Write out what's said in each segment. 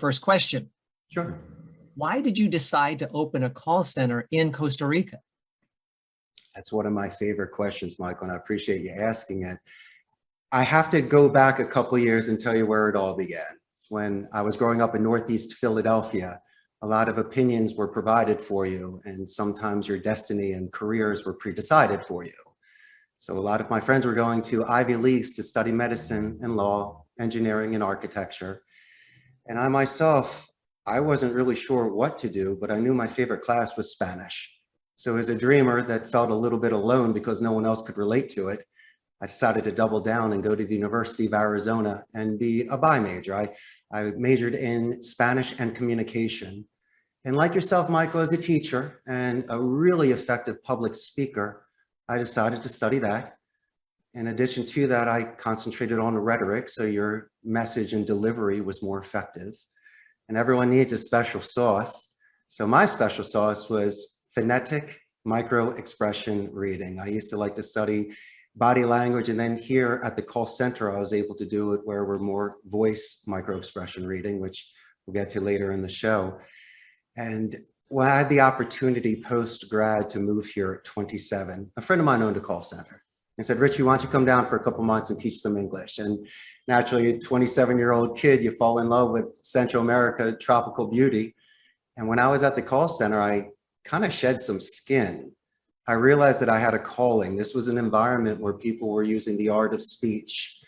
first question. Sure. Why did you decide to open a call center in Costa Rica? That's one of my favorite questions, Michael, and I appreciate you asking it. I have to go back a couple of years and tell you where it all began. When I was growing up in Northeast Philadelphia, a lot of opinions were provided for you, and sometimes your destiny and careers were pre-decided for you. So a lot of my friends were going to Ivy Leagues to study medicine and law, engineering and architecture. And I myself, I wasn't really sure what to do, but I knew my favorite class was Spanish. So as a dreamer that felt a little bit alone because no one else could relate to it, I decided to double down and go to the University of Arizona and be a bi major. I majored in Spanish and communication. And like yourself, Michael, as a teacher and a really effective public speaker, I decided to study that. In addition to that, I concentrated on rhetoric, so your message and delivery was more effective. And everyone needs a special sauce. So my special sauce was phonetic micro-expression reading. I used to like to study body language, and then here at the call center, I was able to do it where we're more voice micro-expression reading, which we'll get to later in the show. And when I had the opportunity post-grad to move here at 27, a friend of mine owned a call center. He said, Richie, why don't you come down for a couple months and teach some English? And naturally, a 27-year-old kid, you fall in love with Central America, tropical beauty. And when I was at the call center, I kind of shed some skin. I realized that I had a calling. This was an environment where people were using the art of speech.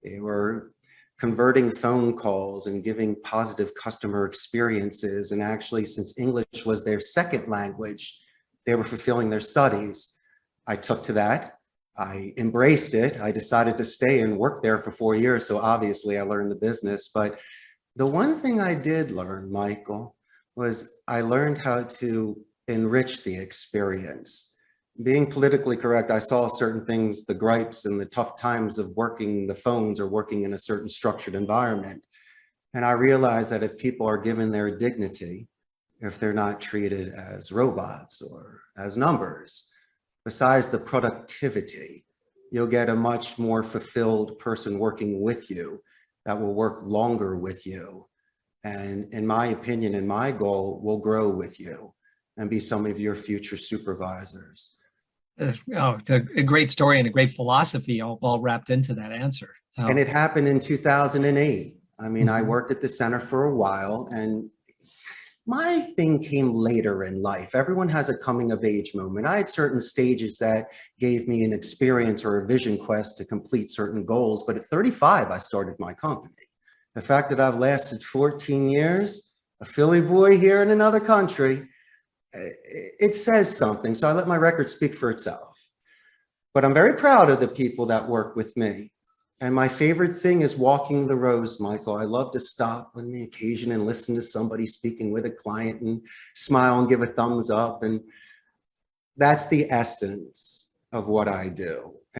They were converting phone calls and giving positive customer experiences. And actually, since English was their second language, they were fulfilling their studies. I took to that. I embraced it. I decided to stay and work there for 4 years. So obviously I learned the business. But the one thing I did learn, Michael, was I learned how to enrich the experience. Being politically correct, I saw certain things, the gripes and the tough times of working the phones or working in a certain structured environment. And I realized that if people are given their dignity, if they're not treated as robots or as numbers, besides the productivity, you'll get a much more fulfilled person working with you that will work longer with you. And in my opinion, and my goal, will grow with you and be some of your future supervisors. Oh, it's a great story and a great philosophy all wrapped into that answer. So. And it happened in 2008. I mean, I worked at the center for a while, and my thing came later in life. Everyone has a coming of age moment. I had certain stages that gave me an experience or a vision quest to complete certain goals. But at 35, I started my company. The fact that I've lasted 14 years, a Philly boy here in another country, it says something. So I let my record speak for itself. But I'm very proud of the people that work with me. And my favorite thing is walking the rows, Michael. I love to stop on the occasion and listen to somebody speaking with a client and smile and give a thumbs up. And that's the essence of what I do.